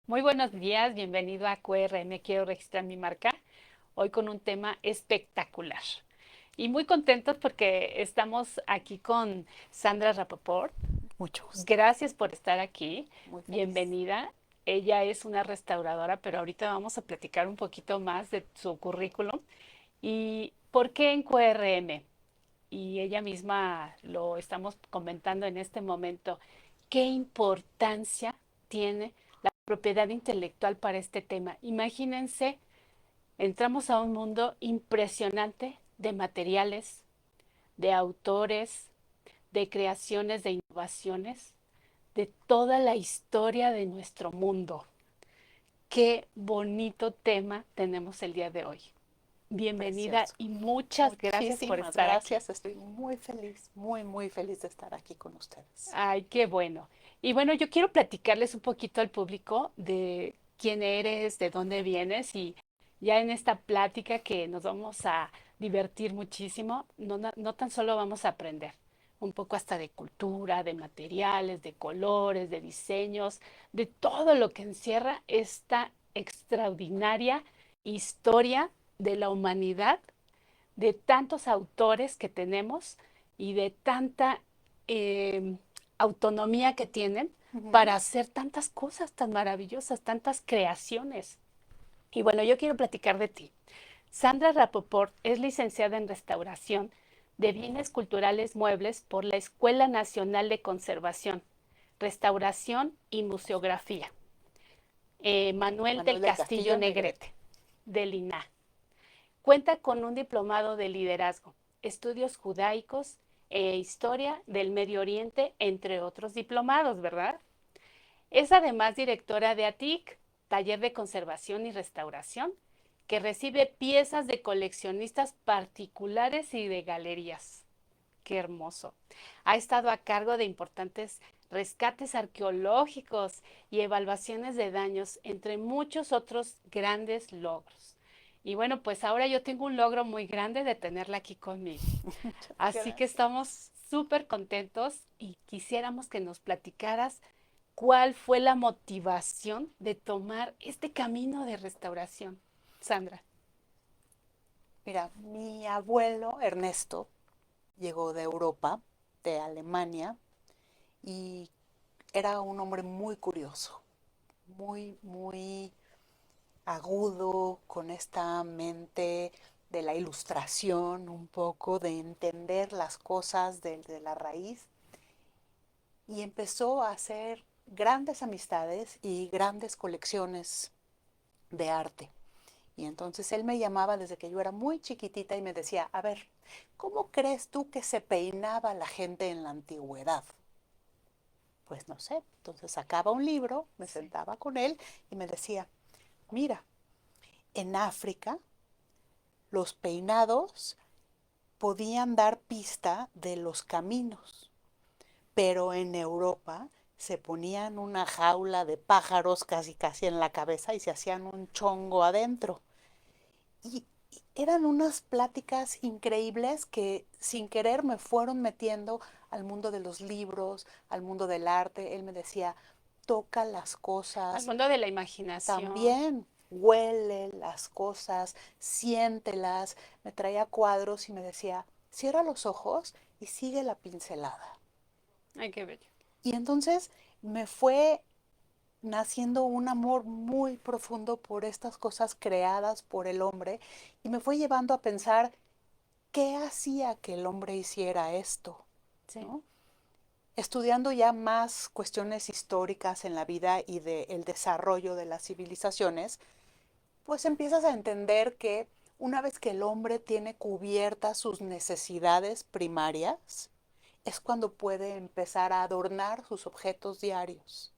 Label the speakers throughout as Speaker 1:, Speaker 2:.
Speaker 1: Muy buenos días, bienvenido a QRM. Quiero registrar mi marca. Hoy con un tema espectacular. Y muy contentos porque estamos aquí con Sandra Rapoport.
Speaker 2: Mucho gusto,
Speaker 1: Gracias por estar aquí.
Speaker 2: muy feliz.
Speaker 1: Bienvenida. Ella es una restauradora, pero ahorita vamos a platicar un poquito más de su currículum y por qué en QRM. Y ella misma lo estamos comentando en este momento. ¿Qué importancia tiene la propiedad intelectual para este tema? Imagínense, entramos a un mundo impresionante de materiales, de autores, de creaciones, de innovaciones, de toda la historia de nuestro mundo. Qué bonito tema tenemos el día de hoy. Bienvenida
Speaker 2: Precioso.
Speaker 1: y muchas gracias por
Speaker 2: Muchísimas
Speaker 1: estar aquí.
Speaker 2: gracias. Estoy muy feliz, muy feliz de estar aquí con ustedes.
Speaker 1: Ay, qué bueno. Y bueno, yo quiero platicarles un poquito al público de quién eres, de dónde vienes y ya en esta plática que nos vamos a divertir muchísimo, no tan solo vamos a aprender, un poco hasta de cultura, de materiales, de colores, de diseños, de todo lo que encierra esta extraordinaria historia de la humanidad, de tantos autores que tenemos y de tanta autonomía que tienen
Speaker 2: Ujú.
Speaker 1: para hacer tantas cosas tan maravillosas, tantas creaciones. Y bueno, yo quiero platicar de ti. Sandra Rapoport es licenciada en Restauración de Bienes Culturales Muebles por la Escuela Nacional de Conservación, Restauración y Museografía. Manuel
Speaker 2: Manuel
Speaker 1: del
Speaker 2: del
Speaker 1: Castillo
Speaker 2: Castillo Negrete.
Speaker 1: Negrete, del INAH. Cuenta con un diplomado de liderazgo, estudios judaicos e historia del Medio Oriente, entre otros diplomados, ¿verdad? Es además directora de ATIC, Taller de Conservación y Restauración, que recibe piezas de coleccionistas particulares y de galerías. Qué hermoso. Ha estado a cargo de importantes rescates arqueológicos y evaluaciones de daños, entre muchos otros grandes logros. Y bueno, pues ahora yo tengo un logro muy grande de tenerla aquí conmigo.
Speaker 2: Muchas
Speaker 1: Así que
Speaker 2: gracias.
Speaker 1: estamos súper contentos y quisiéramos que nos platicaras cuál fue la motivación de tomar este camino de restauración. Sandra.
Speaker 2: Mira, mi abuelo Ernesto llegó de Europa, de Alemania, y era un hombre muy curioso, muy agudo, con esta mente de la ilustración, un poco de entender las cosas desde la raíz. Y empezó a hacer grandes amistades y grandes colecciones de arte. Y entonces él me llamaba desde que yo era muy chiquitita y me decía, a ver, ¿cómo crees tú que se peinaba la gente en la antigüedad? Pues no sé. Entonces sacaba un libro, me
Speaker 1: Sí.
Speaker 2: sentaba con él y me decía, mira, en África los peinados podían dar pista de los caminos, pero en Europa se ponían una jaula de pájaros casi en la cabeza y se hacían un chongo adentro. Y eran unas pláticas increíbles que sin querer me fueron metiendo al mundo de los libros, al mundo del arte. Él me decía, toca las
Speaker 1: Al
Speaker 2: cosas,
Speaker 1: mundo de la imaginación.
Speaker 2: también huele las cosas, siéntelas. Me traía cuadros y me decía, cierra los ojos y sigue la pincelada.
Speaker 1: Ay, qué bello.
Speaker 2: Y entonces me fue naciendo un amor muy profundo por estas cosas creadas por el hombre y me fue llevando a pensar qué hacía que el hombre hiciera esto,
Speaker 1: Sí.
Speaker 2: ¿no? Estudiando ya más cuestiones históricas en la vida y del desarrollo de las civilizaciones, pues empiezas a entender que una vez que el hombre tiene cubiertas sus necesidades primarias, es cuando puede empezar a adornar sus objetos diarios,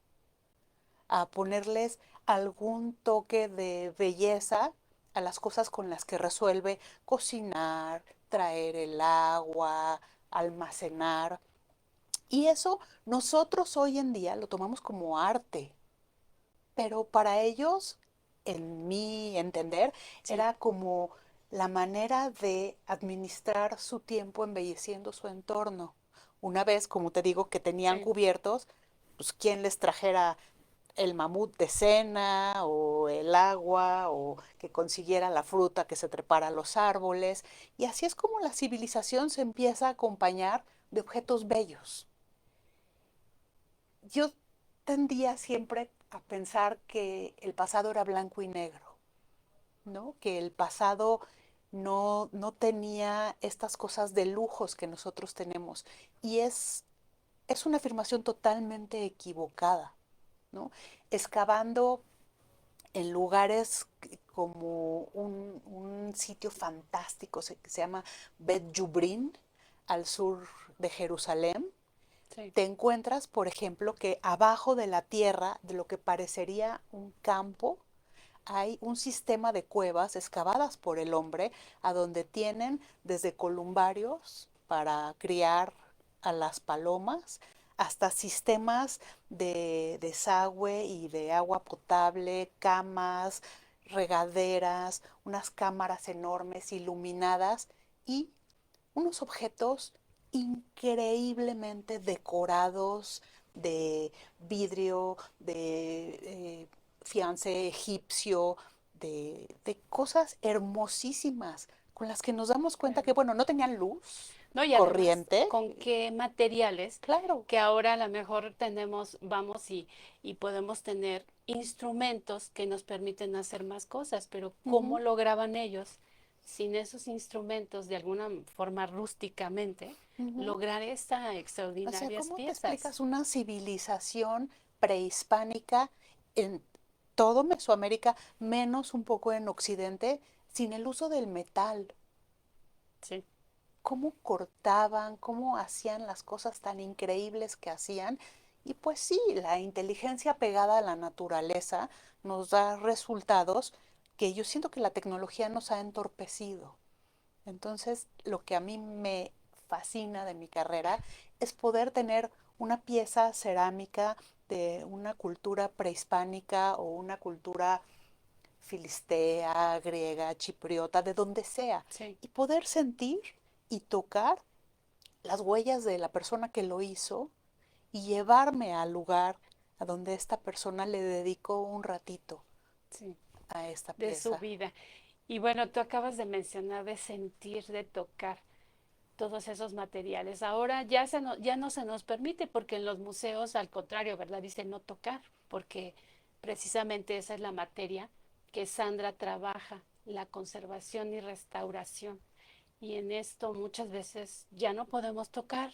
Speaker 2: a ponerles algún toque de belleza a las cosas con las que resuelve cocinar, traer el agua, almacenar. Y eso nosotros hoy en día lo tomamos como arte, pero para ellos, en mi entender,
Speaker 1: Sí.
Speaker 2: era como la manera de administrar su tiempo embelleciendo su entorno. Una vez, como te digo, que tenían
Speaker 1: Sí.
Speaker 2: cubiertos, pues quién les trajera el mamut de cena o el agua o que consiguiera la fruta que se trepara a los árboles. Y así es como la civilización se empieza a acompañar de objetos bellos. Yo tendía siempre a pensar que el pasado era blanco y negro, ¿no? Que el pasado no tenía estas cosas de lujos que nosotros tenemos. Y es una afirmación totalmente equivocada, ¿no? Excavando en lugares como un sitio fantástico que se llama Bet Jubrin, al sur de Jerusalén,
Speaker 1: Sí.
Speaker 2: te encuentras, por ejemplo, que abajo de la tierra, de lo que parecería un campo, hay un sistema de cuevas excavadas por el hombre, a donde tienen desde columbarios para criar a las palomas, hasta sistemas de desagüe y de agua potable, camas, regaderas, unas cámaras enormes iluminadas y unos objetos increíblemente decorados de vidrio, de fiance egipcio, de cosas hermosísimas con las que nos damos cuenta que,
Speaker 1: Claro.
Speaker 2: bueno, no tenían luz
Speaker 1: No, y además,
Speaker 2: corriente,
Speaker 1: ¿con qué materiales
Speaker 2: claro.
Speaker 1: que ahora a lo mejor tenemos, vamos y podemos tener instrumentos que nos permiten hacer más cosas, pero ¿cómo
Speaker 2: Ujú,
Speaker 1: lograban ellos, sin esos instrumentos, de alguna forma rústicamente,
Speaker 2: ujú.
Speaker 1: lograr estas
Speaker 2: O sea,
Speaker 1: extraordinarias
Speaker 2: ¿cómo te
Speaker 1: piezas?
Speaker 2: explicas una civilización prehispánica en todo Mesoamérica, menos un poco en Occidente, sin el uso del metal?
Speaker 1: Sí,
Speaker 2: Cómo cortaban, cómo hacían las cosas tan increíbles que hacían. Y pues sí, la inteligencia pegada a la naturaleza nos da resultados que yo siento que la tecnología nos ha entorpecido. Entonces, lo que a mí me fascina de mi carrera es poder tener una pieza cerámica de una cultura prehispánica o una cultura filistea, griega, chipriota, de donde sea,
Speaker 1: sí.
Speaker 2: y poder sentir y tocar las huellas de la persona que lo hizo y llevarme al lugar a donde esta persona le dedicó un ratito
Speaker 1: Sí,
Speaker 2: a esta
Speaker 1: de su
Speaker 2: pieza.
Speaker 1: vida. Y bueno, tú acabas de mencionar de sentir, de tocar todos esos materiales. Ahora ya no se nos permite porque en los museos, al contrario, ¿verdad? Dice no tocar, porque precisamente esa es la materia que Sandra trabaja, la conservación y restauración. Y en esto muchas veces ya no podemos tocar,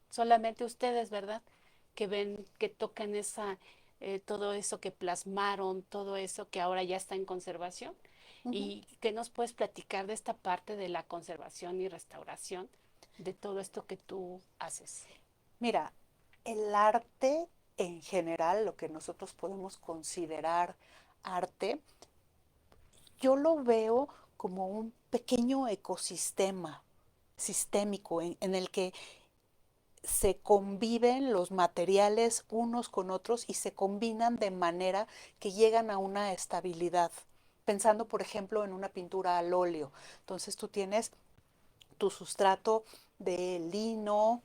Speaker 1: solamente ustedes, ¿verdad? Que ven, que tocan todo eso que plasmaron, todo eso que ahora ya está en conservación.
Speaker 2: Ujú.
Speaker 1: ¿Y qué nos puedes platicar de esta parte de la conservación y restauración de todo esto que tú haces?
Speaker 2: Mira, el arte en general, lo que nosotros podemos considerar arte, yo lo veo como un pequeño ecosistema sistémico en el que se conviven los materiales unos con otros y se combinan de manera que llegan a una estabilidad. Pensando, por ejemplo, en una pintura al óleo. Entonces tú tienes tu sustrato de lino,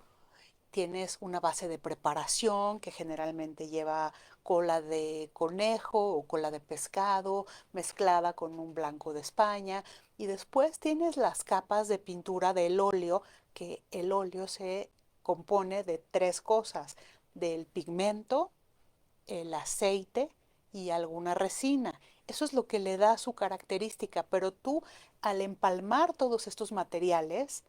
Speaker 2: tienes una base de preparación que generalmente lleva cola de conejo o cola de pescado mezclada con un blanco de España, y después tienes las capas de pintura del óleo, que el óleo se compone de tres cosas: del pigmento, el aceite y alguna resina. Eso es lo que le da su característica, pero tú, al empalmar todos estos materiales,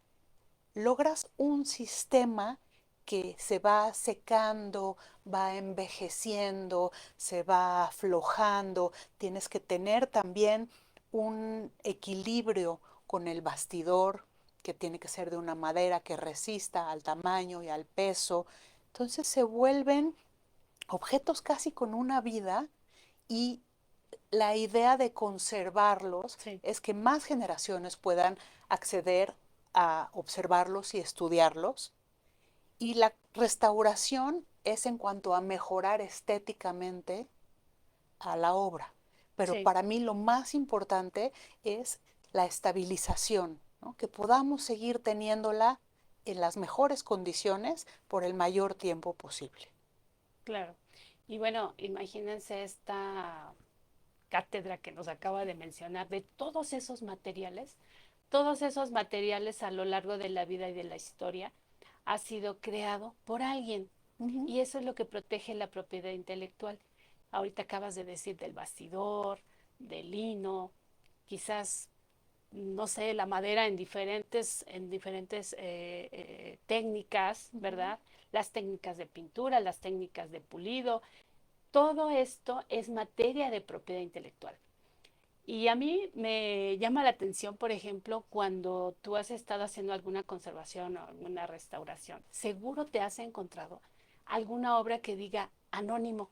Speaker 2: logras un sistema que se va secando, va envejeciendo, se va aflojando. Tienes que tener también un equilibrio con el bastidor, que tiene que ser de una madera que resista al tamaño y al peso. Entonces se vuelven objetos casi con una vida, y la idea de conservarlos
Speaker 1: Sí,
Speaker 2: es que más generaciones puedan acceder a observarlos y estudiarlos. Y la restauración es en cuanto a mejorar estéticamente a la obra. Pero
Speaker 1: sí.
Speaker 2: para mí lo más importante es la estabilización, ¿no? Que podamos seguir teniéndola en las mejores condiciones por el mayor tiempo posible.
Speaker 1: Claro. Y bueno, imagínense esta cátedra que nos acaba de mencionar de todos esos materiales a lo largo de la vida y de la historia ha sido creado por alguien.
Speaker 2: Ujú.
Speaker 1: Y eso es lo que protege la propiedad intelectual. Ahorita acabas de decir del bastidor, del lino, quizás, no sé, la madera en diferentes técnicas,
Speaker 2: Ujú.
Speaker 1: ¿verdad? Las técnicas de pintura, las técnicas de pulido, todo esto es materia de propiedad intelectual. Y a mí me llama la atención, por ejemplo, cuando tú has estado haciendo alguna conservación o alguna restauración, seguro te has encontrado alguna obra que diga anónimo,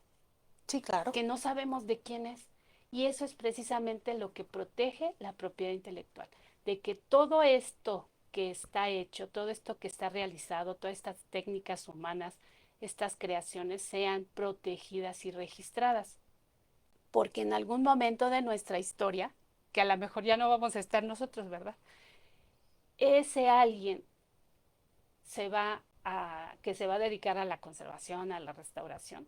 Speaker 2: Sí, claro.
Speaker 1: que no sabemos de quién es. Y eso es precisamente lo que protege la propiedad intelectual, de que todo esto que está hecho, todo esto que está realizado, todas estas técnicas humanas, estas creaciones sean protegidas y registradas, porque en algún momento de nuestra historia, que a lo mejor ya no vamos a estar nosotros, ¿verdad? Ese alguien que se va a dedicar a la conservación, a la restauración,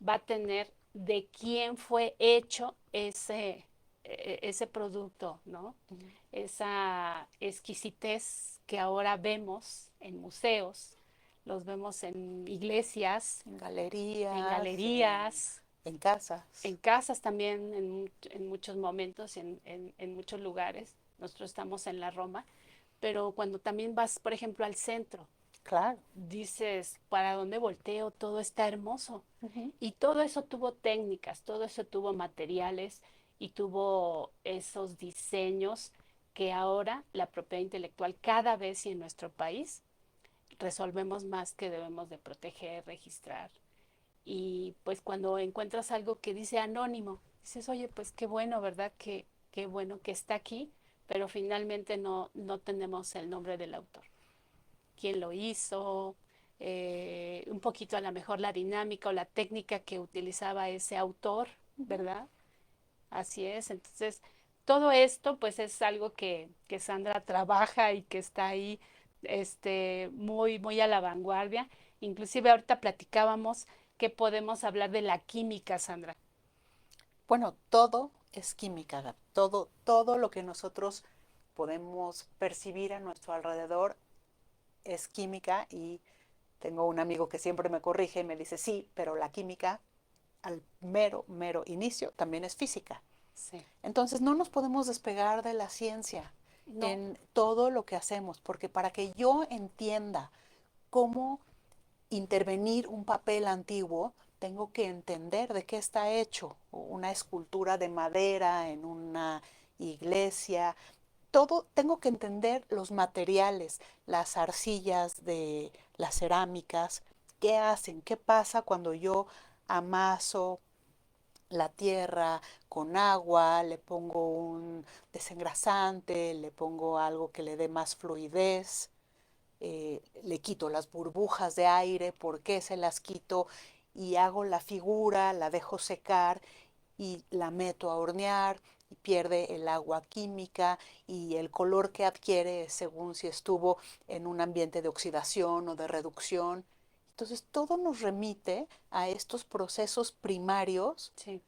Speaker 1: va a tener de quién fue hecho ese producto, ¿no?
Speaker 2: Ujú.
Speaker 1: Esa exquisitez que ahora vemos en museos, los vemos en iglesias,
Speaker 2: En
Speaker 1: en
Speaker 2: galerías,
Speaker 1: galerías,
Speaker 2: en casas.
Speaker 1: en casas también, en muchos momentos, en muchos lugares. Nosotros estamos en la Roma, pero cuando también vas, por ejemplo, al centro,
Speaker 2: Claro.
Speaker 1: dices, ¿para dónde volteo? Todo está hermoso.
Speaker 2: Ujú.
Speaker 1: Y todo eso tuvo técnicas, todo eso tuvo materiales y tuvo esos diseños que ahora la propiedad intelectual cada vez y en nuestro país resolvemos más que debemos de proteger, registrar. Y pues cuando encuentras algo que dice anónimo, dices, oye, pues qué bueno, ¿verdad? Qué bueno que está aquí, pero finalmente no tenemos el nombre del autor. ¿Quién lo hizo? Un poquito a lo mejor la dinámica o la técnica que utilizaba ese autor,
Speaker 2: Ujú.
Speaker 1: ¿verdad? Así es. Entonces, todo esto pues es algo que Sandra trabaja y que está ahí muy a la vanguardia. Inclusive ahorita platicábamos que podemos hablar de la química, Sandra.
Speaker 2: Bueno, todo es química, Gaby. Todo lo que nosotros podemos percibir a nuestro alrededor es química y tengo un amigo que siempre me corrige y me dice, sí, pero la química al mero inicio también es física.
Speaker 1: Sí.
Speaker 2: Entonces no nos podemos despegar de la ciencia
Speaker 1: No,
Speaker 2: en todo lo que hacemos, porque para que yo entienda cómo intervenir un papel antiguo, tengo que entender de qué está hecho. Una escultura de madera en una iglesia, todo, tengo que entender los materiales, las arcillas de las cerámicas, qué hacen, qué pasa cuando yo amaso la tierra con agua, le pongo un desengrasante, le pongo algo que le dé más fluidez, le quito las burbujas de aire, ¿por qué se las quito? Y hago la figura, la dejo secar y la meto a hornear y pierde el agua química y el color que adquiere según si estuvo en un ambiente de oxidación o de reducción. Entonces todo nos remite a estos procesos primarios,
Speaker 1: sí,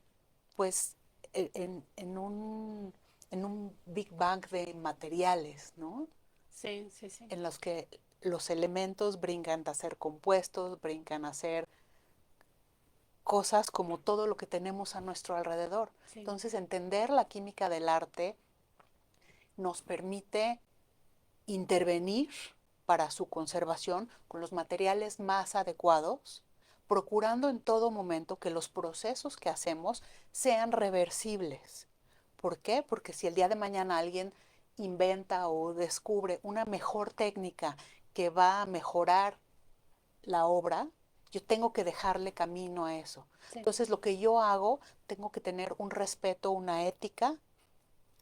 Speaker 2: pues en un Big Bang de materiales, ¿no?
Speaker 1: sí, sí, sí,
Speaker 2: En los que los elementos brincan a ser compuestos, brincan a ser cosas como todo lo que tenemos a nuestro alrededor.
Speaker 1: sí.
Speaker 2: Entonces, entender la química del arte nos permite intervenir para su conservación con los materiales más adecuados, procurando en todo momento que los procesos que hacemos sean reversibles. ¿Por qué? Porque si el día de mañana alguien inventa o descubre una mejor técnica que va a mejorar la obra, yo tengo que dejarle camino a eso.
Speaker 1: Sí.
Speaker 2: Entonces, lo que yo hago, tengo que tener un respeto, una ética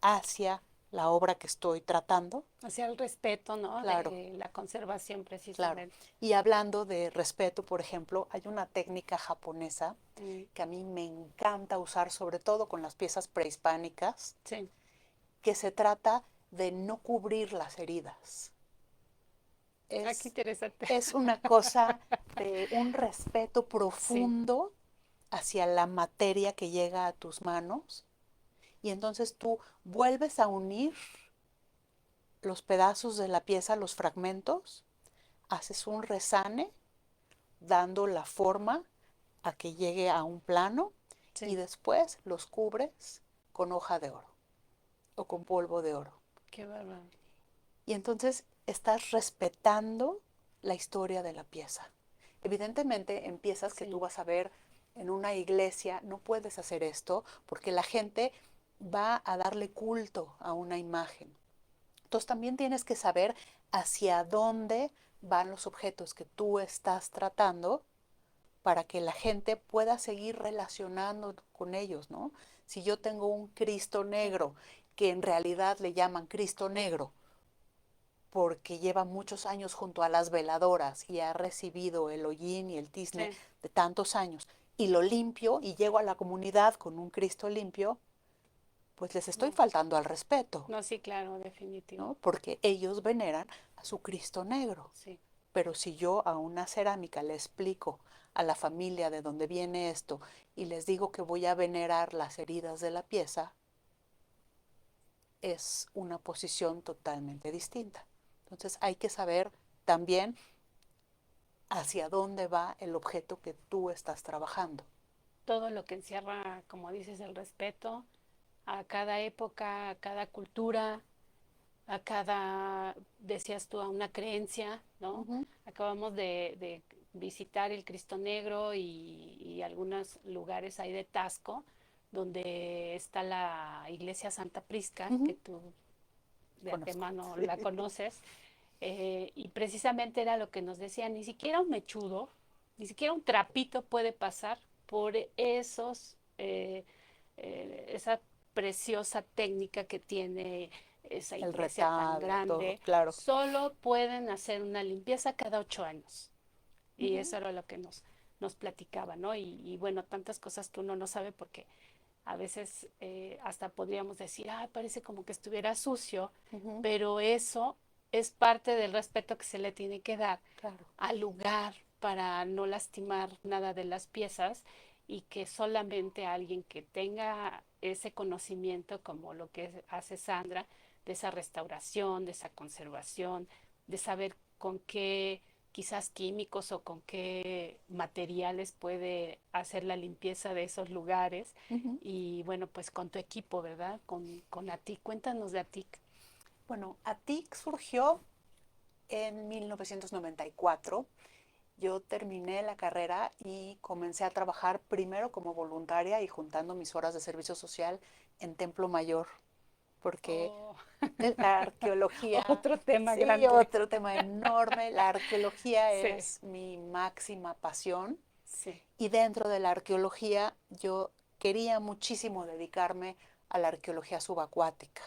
Speaker 2: hacia la obra que estoy tratando.
Speaker 1: Hacia el respeto, ¿no?
Speaker 2: Claro,
Speaker 1: De la conservación
Speaker 2: claro.
Speaker 1: precisamente.
Speaker 2: Y hablando de respeto, por ejemplo, hay una técnica japonesa
Speaker 1: Mm,
Speaker 2: que a mí me encanta usar, sobre todo con las piezas prehispánicas,
Speaker 1: sí.
Speaker 2: que se trata de no cubrir las heridas.
Speaker 1: Ah, qué
Speaker 2: Es,
Speaker 1: interesante.
Speaker 2: es una cosa de un respeto
Speaker 1: Sí,
Speaker 2: profundo hacia la materia que llega a tus manos y entonces tú vuelves a unir los pedazos de la pieza, los fragmentos, haces un resane dando la forma a que llegue a un plano y
Speaker 1: Sí,
Speaker 2: después los cubres con hoja de oro o con polvo de oro.
Speaker 1: qué bárbaro.
Speaker 2: Y entonces estás respetando la historia de la pieza. Evidentemente, en piezas que tú
Speaker 1: Sí,
Speaker 2: vas a ver en una iglesia, no puedes hacer esto porque la gente va a darle culto a una imagen. Entonces también tienes que saber hacia dónde van los objetos que tú estás tratando para que la gente pueda seguir relacionando con ellos, ¿no? Si yo tengo un Cristo
Speaker 1: sí,
Speaker 2: negro, que en realidad le llaman Cristo negro, porque lleva muchos años junto a las veladoras y ha recibido el hollín y el tizne
Speaker 1: sí.
Speaker 2: de tantos años, y lo limpio y llego a la comunidad con un Cristo limpio, pues les estoy
Speaker 1: No,
Speaker 2: faltando al respeto,
Speaker 1: no, sí, claro, definitivo.
Speaker 2: ¿no? Porque ellos veneran a su Cristo negro.
Speaker 1: Sí.
Speaker 2: Pero si yo a una cerámica le explico a la familia de dónde viene esto y les digo que voy a venerar las heridas de la pieza, es una posición totalmente distinta. Entonces hay que saber también hacia dónde va el objeto que tú estás trabajando.
Speaker 1: Todo lo que encierra, como dices, el respeto a cada época, a cada cultura, a cada, decías tú, a una creencia, ¿no?
Speaker 2: Ujú,
Speaker 1: Acabamos de visitar el Cristo Negro y algunos lugares ahí de Tasco, donde está la iglesia Santa Prisca, que
Speaker 2: ujú.
Speaker 1: tú de
Speaker 2: Conozco.
Speaker 1: antemano
Speaker 2: Sí.
Speaker 1: la conoces, y precisamente era lo que nos decían, ni siquiera un mechudo, ni siquiera un trapito puede pasar por esa preciosa técnica que tiene esa
Speaker 2: El
Speaker 1: iglesia tan
Speaker 2: retablo, todo,
Speaker 1: grande.
Speaker 2: claro.
Speaker 1: Solo pueden hacer una limpieza cada 8 años. Y
Speaker 2: Ujú,
Speaker 1: eso era lo que nos platicaba, ¿no? Y bueno, tantas cosas que uno no sabe porque a veces hasta podríamos decir, ah, parece como que estuviera sucio,
Speaker 2: ujú,
Speaker 1: pero eso es parte del respeto que se le tiene que dar
Speaker 2: claro.
Speaker 1: al lugar para no lastimar nada de las piezas y que solamente alguien que tenga ese conocimiento, como lo que hace Sandra, de esa restauración, de esa conservación, de saber con qué quizás químicos o con qué materiales puede hacer la limpieza de esos lugares.
Speaker 2: Ujú.
Speaker 1: Y bueno, pues con tu equipo, ¿verdad? Con ATIC. Cuéntanos de ATIC.
Speaker 2: Bueno, ATIC surgió en 1994. Yo terminé la carrera y comencé a trabajar primero como voluntaria y juntando mis horas de servicio social en Templo Mayor, porque
Speaker 1: Oh,
Speaker 2: la arqueología,
Speaker 1: otro tema
Speaker 2: sí,
Speaker 1: grande.
Speaker 2: otro tema enorme, la arqueología
Speaker 1: Sí,
Speaker 2: es mi máxima pasión
Speaker 1: sí.
Speaker 2: y dentro de la arqueología yo quería muchísimo dedicarme a la arqueología subacuática.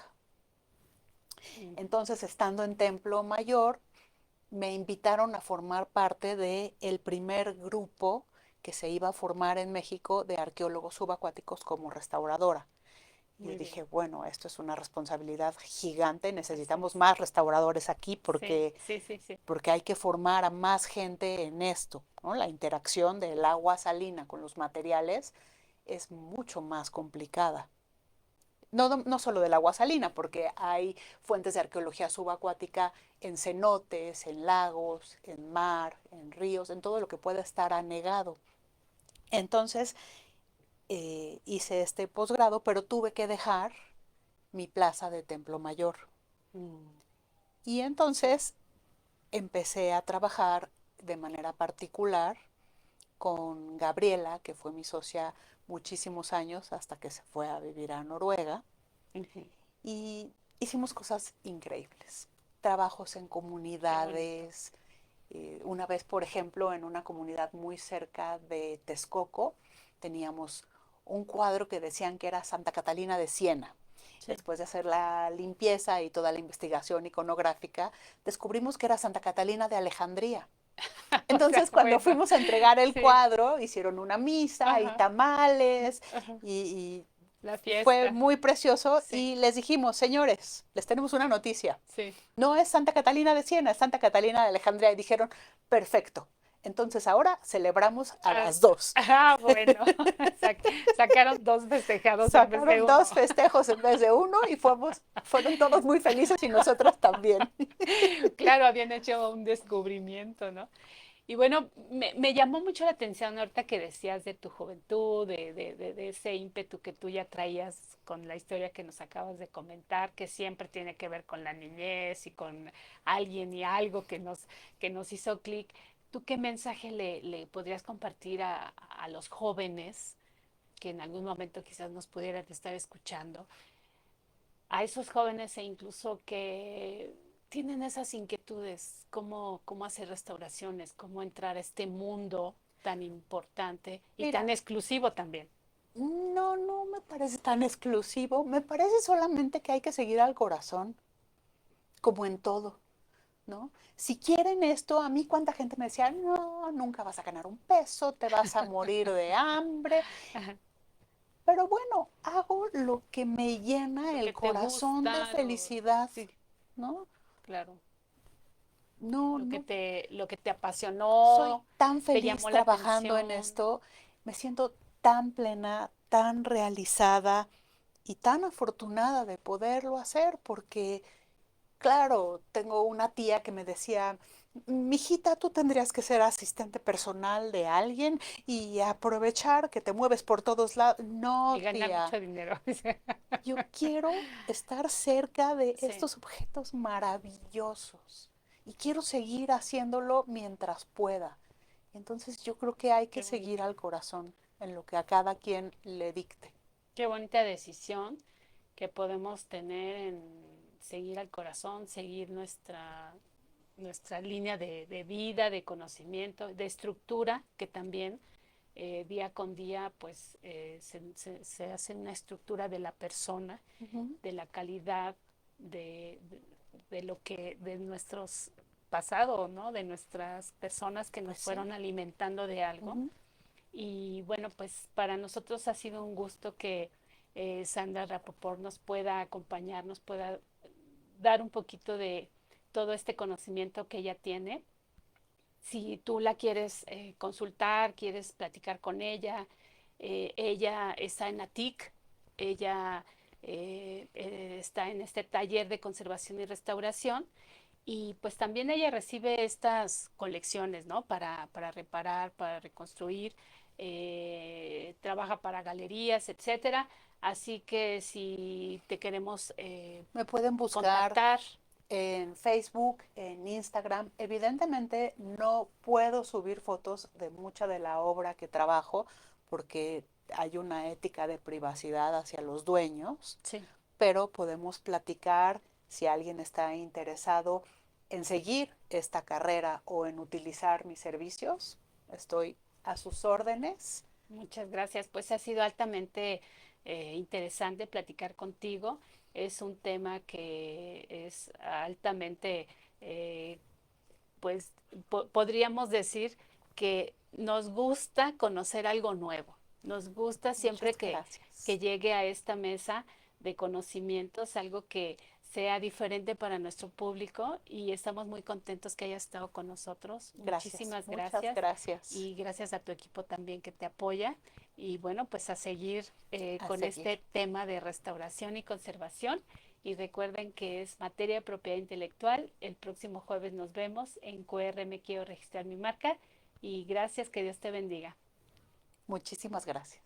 Speaker 1: Mm,
Speaker 2: Entonces, estando en Templo Mayor, me invitaron a formar parte del primer grupo que se iba a formar en México de arqueólogos subacuáticos como restauradora. Y yo
Speaker 1: muy bien.
Speaker 2: dije, bueno, esto es una responsabilidad gigante,
Speaker 1: Así
Speaker 2: necesitamos
Speaker 1: es.
Speaker 2: más restauradores aquí
Speaker 1: Sí, sí, sí, sí.
Speaker 2: porque hay que formar a más gente en esto, ¿no? La interacción del agua salina con los materiales es mucho más complicada. No solo del agua salina, porque hay fuentes de arqueología subacuática en cenotes, en lagos, en mar, en ríos, en todo lo que pueda estar anegado. Entonces hice este posgrado, pero tuve que dejar mi plaza de Templo Mayor.
Speaker 1: Mm,
Speaker 2: Y
Speaker 1: sí,
Speaker 2: entonces empecé a trabajar de manera particular con Gabriela, que fue mi socia muchísimos años hasta que se fue a vivir a Noruega.
Speaker 1: ujú,
Speaker 2: Y hicimos cosas increíbles. Trabajos en
Speaker 1: qué bonito.
Speaker 2: comunidades. Una vez, por ejemplo, en una comunidad muy cerca de Texcoco, teníamos un cuadro que decían que era Santa Catalina de Siena.
Speaker 1: Sí.
Speaker 2: Después de hacer la limpieza y toda la investigación iconográfica, descubrimos que era Santa Catalina de Alejandría.
Speaker 1: O sea,
Speaker 2: Entonces, cuando
Speaker 1: bueno,
Speaker 2: fuimos a entregar el
Speaker 1: sí.
Speaker 2: cuadro, hicieron una misa y
Speaker 1: Ajá,
Speaker 2: tamales
Speaker 1: ajá.
Speaker 2: y
Speaker 1: La
Speaker 2: fue
Speaker 1: fiesta.
Speaker 2: muy precioso
Speaker 1: Sí,
Speaker 2: y les dijimos, señores, les tenemos una noticia.
Speaker 1: sí.
Speaker 2: No es Santa Catalina de Siena, es Santa Catalina de Alejandría. Y dijeron, perfecto, Entonces ahora celebramos a
Speaker 1: Ah,
Speaker 2: las dos.
Speaker 1: bueno, sac- sacaron dos festejados en vez de
Speaker 2: Sacaron dos
Speaker 1: uno.
Speaker 2: festejos en vez de uno y fueron todos muy felices y nosotras también.
Speaker 1: Claro, habían hecho un descubrimiento, ¿no? Y bueno, me llamó mucho la atención ahorita que decías de tu juventud, de ese ímpetu que tú ya traías con la historia que nos acabas de comentar, que siempre tiene que ver con la niñez y con alguien y algo que nos hizo clic. ¿Tú qué mensaje le podrías compartir a los jóvenes que en algún momento quizás nos pudieran estar escuchando? A esos jóvenes e incluso que tienen esas inquietudes, cómo hacer restauraciones, cómo entrar a este mundo tan importante y tan
Speaker 2: Mira,
Speaker 1: exclusivo también.
Speaker 2: no me parece tan exclusivo, me parece solamente que hay que seguir al corazón, como en todo, ¿no? Si quieren esto, a mí cuánta gente me decía, no, nunca vas a ganar un peso, te vas a morir de hambre,
Speaker 1: Ajá.
Speaker 2: pero bueno, hago lo que me llena
Speaker 1: Lo
Speaker 2: el
Speaker 1: que te
Speaker 2: corazón de
Speaker 1: gusta,
Speaker 2: felicidad,
Speaker 1: sí,
Speaker 2: ¿no?
Speaker 1: claro,
Speaker 2: No, no,
Speaker 1: lo que te
Speaker 2: soy
Speaker 1: apasionó,
Speaker 2: tan
Speaker 1: te
Speaker 2: feliz
Speaker 1: llamó la
Speaker 2: trabajando en
Speaker 1: atención.
Speaker 2: esto, me siento tan plena, tan realizada y tan afortunada de poderlo hacer porque, claro, tengo una tía que me decía, mijita, tú tendrías que ser asistente personal de alguien y aprovechar que te mueves por todos lados.
Speaker 1: Y
Speaker 2: No,
Speaker 1: ganar
Speaker 2: tía,
Speaker 1: mucho dinero.
Speaker 2: yo quiero estar cerca de
Speaker 1: Sí,
Speaker 2: estos objetos maravillosos y quiero seguir haciéndolo mientras pueda. Entonces yo creo que hay que
Speaker 1: qué
Speaker 2: seguir
Speaker 1: bonito.
Speaker 2: al corazón en lo que a cada quien le dicte.
Speaker 1: Qué bonita decisión que podemos tener en seguir al corazón, seguir nuestra línea de vida, de conocimiento, de estructura, que también día con día pues se hace una estructura de la persona,
Speaker 2: Uh -huh.
Speaker 1: de la calidad, de, de, de lo que, de nuestros pasados, ¿no? De nuestras personas que
Speaker 2: Pues
Speaker 1: nos
Speaker 2: sí.
Speaker 1: fueron alimentando de
Speaker 2: Uh
Speaker 1: algo.
Speaker 2: -huh.
Speaker 1: Y bueno, pues para nosotros ha sido un gusto que Sandra Rapoport nos pueda acompañar, nos pueda dar un poquito de todo este conocimiento que ella tiene. Si tú la quieres consultar, quieres platicar con ella está en ATIC, ella está en este taller de conservación y restauración y pues también ella recibe estas colecciones, ¿no? Para reparar, para reconstruir, trabaja para galerías, etcétera. Así que si te queremos
Speaker 2: Me pueden buscar
Speaker 1: contactar,
Speaker 2: en Facebook, en Instagram. Evidentemente no puedo subir fotos de mucha de la obra que trabajo porque hay una ética de privacidad hacia los dueños,
Speaker 1: sí,
Speaker 2: pero podemos platicar si alguien está interesado en seguir esta carrera o en utilizar mis servicios. Estoy a sus órdenes.
Speaker 1: muchas gracias. Pues ha sido altamente interesante platicar contigo. Es un tema que es altamente, eh, pues podríamos decir que nos gusta conocer algo nuevo. Nos gusta siempre
Speaker 2: Muchas
Speaker 1: que
Speaker 2: gracias.
Speaker 1: llegue a esta mesa de conocimientos, algo que sea diferente para nuestro público y estamos muy contentos que hayas estado con nosotros.
Speaker 2: Gracias.
Speaker 1: Muchísimas
Speaker 2: Muchas
Speaker 1: gracias
Speaker 2: gracias.
Speaker 1: y gracias a tu equipo también que te apoya. Y bueno, pues a seguir
Speaker 2: A
Speaker 1: con
Speaker 2: seguir.
Speaker 1: este tema de restauración y conservación. Y recuerden que es materia de propiedad intelectual. El próximo jueves nos vemos en QRM. Quiero registrar mi marca. Y gracias, que Dios te bendiga.
Speaker 2: Muchísimas gracias.